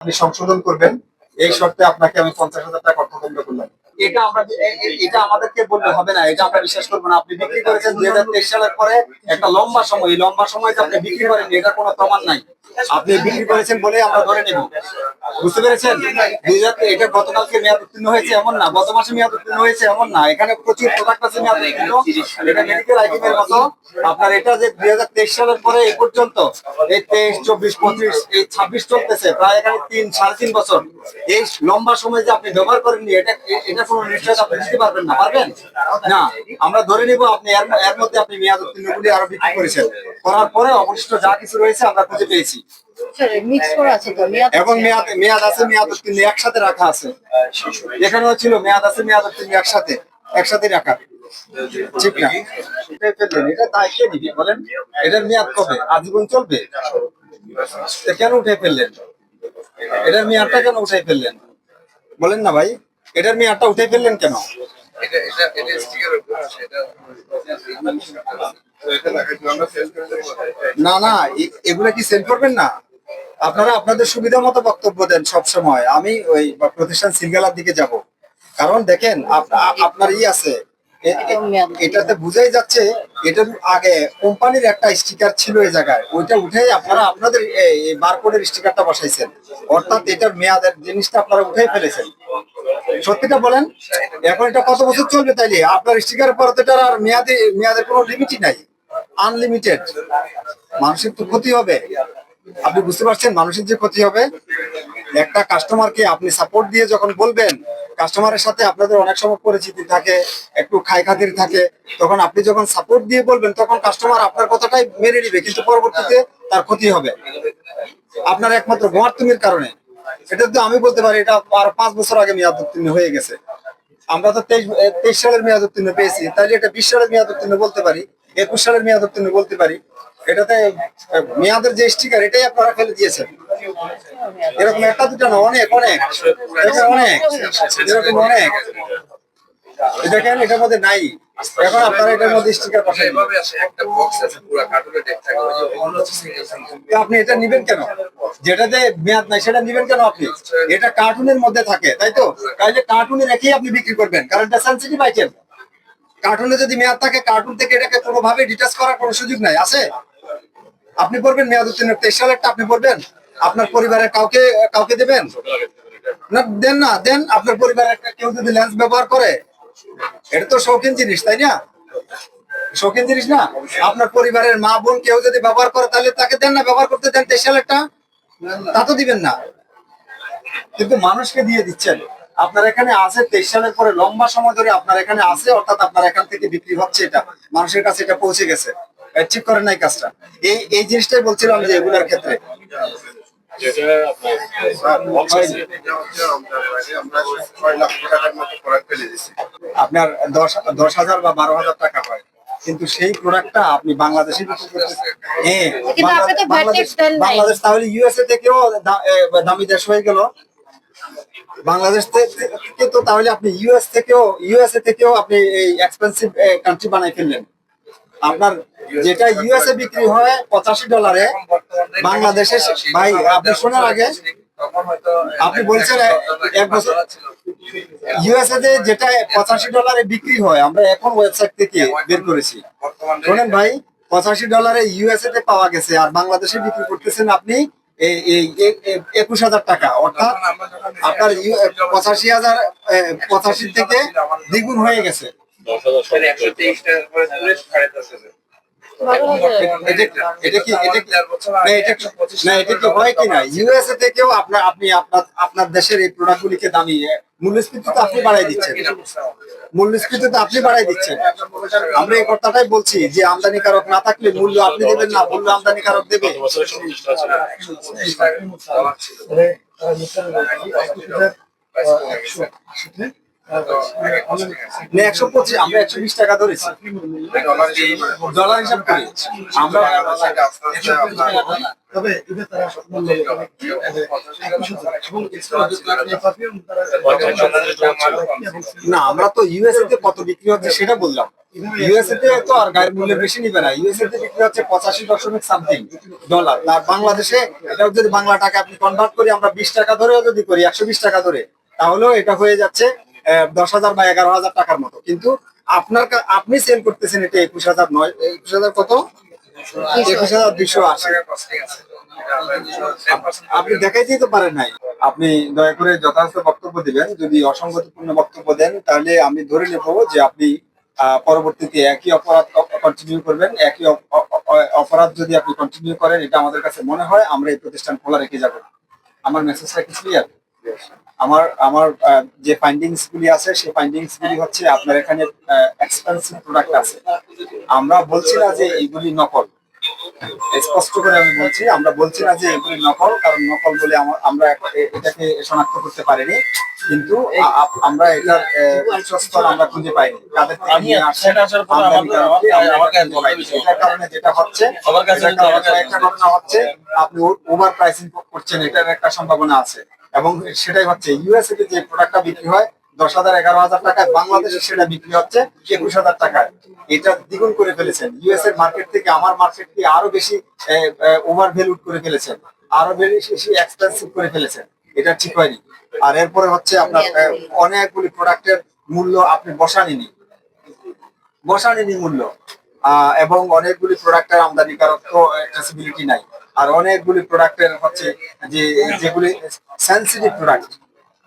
আপনি সংশোধন করবেন, এই শর্তে আপনাকে আমি 50,000 টাকা অর্থদণ্ড করলাম। এটা আমাদেরকে বললে হবে না, এটা আমরা বিশ্বাস করবো না। আপনি বিক্রি করেছেন 2023 সালের পরে একটা লম্বা সময়, এই লম্বা সময় আপনি বিক্রি করেন, এটার কোনো প্রমাণ নাই। আপনি বিক্রি করেছেন বলে আমরা ধরে নেব, বুঝতে পেরেছেন? এটা গতকালকে মেয়াদ উত্তীর্ণ হয়েছে এমন না, গত মাসে মেয়াদ উত্তীর্ণ হয়েছে এমন না, এখানে প্রচুর প্রোডাক্ট আছে মেয়াদ উত্তীর্ণ। এটা মেডিকেল আইটেমের মতো। আপনার এটা যে 2023 সালের পরে এই পর্যন্ত এই 23, 24, 25, এই 26 চলতেছে, প্রায় এখানে 3-3.5 বছর। এই লম্বা সময় যে আপনি ব্যবহার করেননি, এটা কোনো নিশ্চয়তা আপনি দিতে পারবেন না, পারবেন না। আমরা ধরে নিব আপনি এর মধ্যে আপনি মেয়াদ উত্তীর্ণগুলি আরো বিক্রি করেছেন, করার পরে অবশিষ্ট যা কিছু রয়েছে আমরা খুঁজে পেয়েছি। এবং মেয়াদ আছে, মেয়াদ উত্তীর্ণ একসাথে রাখা আছে। এখানেও ছিল মেয়াদ আছে, মেয়াদ উত্তীর্ণ একসাথে রাখা, ঠিক না? এটা তাই কে দিবে বলেন? এটার মেয়াদ কবে? আজীবন চলবে? কেন উঠে ফেললেন? এটার মেয়াদটা কেন উঠাই ফেললেন বলেন না ভাই? এটার মেয়াদটা উঠে ফেললেন কেন? না না, এগুলা কি সেল করবেন না? আপনারা আপনাদের সুবিধা মতো বক্তব্য দেন সব সময়। আমি ওই প্রতিষ্ঠান সিলগালার দিকে যাব, কারণ দেখেন আপনার আছে, এটাতে বুঝাই যাচ্ছে এটার আগে কোম্পানির একটা স্টিকার ছিল এই জায়গায়, ওইটা উঠে আপনারা আপনাদের বারকোডের স্টিকারটা বসাইছেন, অর্থাৎ এটার মেয়াদের জিনিসটা আপনারা উঠে ফেলেছেন। সত্যিটা বলেন, এখন এটা কত বছর চলবে? তাইলে আপনার স্টিকারের পর তো এটার আর মেয়াদের কোনো লিমিটই নাই, আনলিমিটেড। মানুষের তো ক্ষতি হবে, আপনি বুঝতে পারছেন মানুষের যে ক্ষতি হবে। একটা কাস্টমারকে আপনি সাপোর্ট দিয়ে যখন বলবেন, কাস্টমারের সাথে আপনাদের অনেক সময় পরিচিতি থাকে, একটু খাই খাতির থাকে, তখন আপনি যখন সাপোর্ট দিয়ে বলবেন তখন কাস্টমার আপনার কথাটাই মেনে নিবে, কিন্তু পরবর্তীতে তার ক্ষতি হবে আপনার একমাত্র গোয়ার্তুমির কারণে। এটা তো আমি বলতে পারি এটা আরো 5 বছর আগে মেয়াদ উত্তীর্ণ হয়ে গেছে। আমরা তো 23 সালের মেয়াদ উত্তীর্ণ পেয়েছি, তাহলে এটা 20 সালের মেয়াদ উত্তীর্ণ বলতে পারি, 21 সালের মেয়াদ উত্তীর্ণ বলতে পারি। এটাতে মেয়াদের যে স্টিকার এটাই আপনারা ফেলে দিয়েছেন। এরকম একটা দুটো না, অনেক অনেক অনেক এরকম অনেক। দেখেন এটার মধ্যে নাই, এখন আপনারা এটার মধ্যে স্টিকার বসাই আপনি এটা নিবেন কেন? যেটাতে মেয়াদ নাই সেটা নিবেন কেন আপনি? এটা কার্টুনের মধ্যে থাকে, তাই তো? তাইলে কার্টুনে রেখেই আপনি বিক্রি করবেন, কারণ এটা সেনসিটিভ আইটেম। কার্টুনে যদি মেয়াদ থাকে, কার্টুন থেকে এটাকে কোনোভাবে ডিটাচ করার কোনো সুযোগ নাই, আছে? আপনি পড়বেন মেয়াদ উত্তীর্ণ 23 সালেরটা, আপনি পড়বেন, আপনার পরিবারের কাউকে কাউকে দেবেন না? দেন না, দেন। আপনার পরিবারের কেউ যদি লেন্স ব্যবহার করে, এটা তো শৌখিন জিনিস, তাই না? শৌখিন জিনিস না? আপনার পরিবারের মা বোন কেউ যদি ব্যবহার করে, তাহলে তাকে দেন না, ব্যবহার করতে দেন 23 সালেরটা, তা তো দিবেন না। কিন্তু মানুষকে দিয়ে দিচ্ছেন। আপনার এখানে আছে 23 সালের পরে লম্বা সময় ধরে আপনার এখানে আছে, অর্থাৎ আপনার এখান থেকে বিক্রি হচ্ছে, এটা মানুষের কাছে এটা পৌঁছে গেছে, ঠিক করেন নাই কাজটা। এই জিনিসটাই বলছিলাম যে এগুলোর ক্ষেত্রে আপনার 10,000 বা 12,000 টাকা হয়, কিন্তু সেই প্রোডাক্টটা আপনি বাংলাদেশে বাংলাদেশ, তাহলে ইউএসএ থেকেও দামি দেশ হয়ে গেল বাংলাদেশ থেকে। তো তাহলে আপনি ইউএসএ থেকেও আপনি এই এক্সপেন্সিভ কান্ট্রি বানাই ফেললেন। আপনার যেটা ইউএসএ বিক্রি হয় $85, বাংলাদেশে ভাই আপনি শোনার আগে আপনি বলছেন 1 বছর ইউএসএ তে যেটা $85 বিক্রি হয়, আমরা এখন ওয়েবসাইট থেকে বের করেছি, শোনেন ভাই, $85 ইউএসএ তে পাওয়া গেছে, আর বাংলাদেশে বিক্রি করতেছেন আপনি 21,000 টাকা, অর্থাৎ আপনার 85,000 থেকে দ্বিগুণ হয়ে গেছে। ইউএসএ থেকেও আপনার দেশের এই প্রোডাক্ট গুলিকে দামি মূল্যস্ফীতি তো আপনি বাড়াই দিচ্ছেন, মূল্যস্ফীতি তো আপনি বাড়াই দিচ্ছেন। আমরা এই কথাটাই বলছি যে আমদানিকারক না থাকলে মূল্য আপনি দেবেন না, মূল্য আমদানিকারক দেবে। আমরা 120 টাকা ধরেছি ডলার হিসাব করে আমরা। না, আমরা তো ইউএসএ তে কত বিক্রি হচ্ছে সেটা বললাম। ইউএসএ তে তো আর গায়ের মূল্যের বেশি নিবে না। ইউএসএ তে বিক্রি হচ্ছে 85.সামথিং ডলার। আর বাংলাদেশে এটাও যদি বাংলা টাকা আপনি কনভার্ট করি, আমরা 20 টাকা ধরেও যদি করি, 120 টাকা ধরে, তাহলেও এটা হয়ে যাচ্ছে 10,000 বা 11,000 টাকার মতো। কিন্তু আপনি সেল করতেছেন এটা 21,000 নয়, 21,000 কত, 21,280। আপনি দেখাইতেই তো পারেন নাই। আপনি দয়া করে যথাযথ বক্তব্য দিবেন। যদি অসঙ্গতিপূর্ণ বক্তব্য দেন তাহলে আমি ধরে নেব যে আপনি পরবর্তীতে একই অপরাধ কন্টিনিউ করবেন। একই অপরাধ যদি আপনি কন্টিনিউ করেন, এটা আমাদের কাছে মনে হয় আমরা এই প্রতিষ্ঠান খোলা রেখে যাব। আমার মেসেজটা কি ক্লিয়ার? আমার আমার যে ফাইন্ডিংস গুলি আছে সেই ফাইন্ডিংস গুলি হচ্ছে আপনার এখানে এক্সপেন্সিভ প্রোডাক্ট আছে। আমরা বলছি না যে এইগুলি নকল, স্পষ্ট করে আমি বলছি, আমরা বলছি না যে এগুলি নকল, কারণ নকল বলে আমরা এটাকে শনাক্ত করতে পারিনি। কিন্তু আমরা এটার উৎসস্থল আমরা খুঁজে পাইনি, কাদের থেকে নিয়ে আসছে এটার কারণে যেটা হচ্ছে, একটা ঘটনা হচ্ছে আপনি ওভার প্রাইসিং করছেন, এটার একটা সম্ভাবনা আছে। এবং সেটাই হচ্ছে ইউএসএ তে যে প্রোডাক্টটা বিক্রি হয় 10,000 11,000 টাকায়, বাংলাদেশে সেটা বিক্রি হচ্ছে 21,000 টাকায়। এটা দ্বিগুণ করে ফেলেছেন। ইউএস এর মার্কেট থেকে আমার মার্কেটকে আরো বেশি ওভার ভ্যালুড করে ফেলেছেন, আরো বেশি এক্সপেন্সিভ করে ফেলেছেন। এটা ঠিক হয়নি। আর এরপরে হচ্ছে আপনার অনেকগুলি প্রোডাক্টের মূল্য আপনি বসানেনি মূল্য, এবং অনেকগুলি প্রোডাক্টের আমদানিকারক ট্রেসিবিলিটি নাই। আর অনেকগুলি প্রোডাক্টের হচ্ছে যেগুলি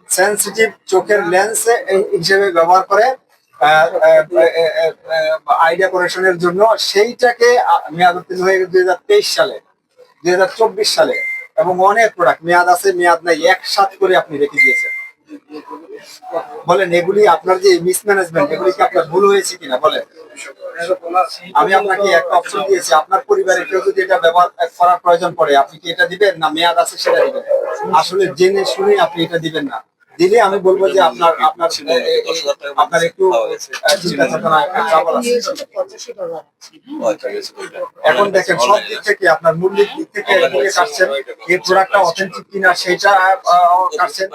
সেন্সিটিভ চোখের লেন্স হিসেবে ব্যবহার করে আই ডেকোরেশনের জন্য, সেইটাকে মেয়াদ উত্তীর্ণ হয়ে গেছে 2023 সালে, 2024 সালে। এবং অনেক প্রোডাক্ট মেয়াদ আছে, মেয়াদ নাই, একসাথ করে আপনি রেখে দিয়েছেন। বলেন এগুলি আপনার যে মিসম্যানেজমেন্ট, এগুলি কি আপনার ভুল হয়েছে কিনা বলেন? আমি আপনাকে একটা অপশন দিয়েছি, আপনার পরিবারের কেউ যদি এটা ব্যবহার করার প্রয়োজন পড়ে, আপনি কি এটা দিবেন না মেয়াদ আছে সেটা দিবেন? আসলে জেনে শুনে আপনি এটা দিবেন না। দিলে আমি বলবো যে আপনার একটু চিন্তা চেতনা ট্রাবল আছে। এখন দেখেন সব দিক থেকে, আপনার মূল্যের দিক থেকে কাটছেন, এই প্রোডাক্টটা অথেন্টিক কিনা সেটা কাটছেন,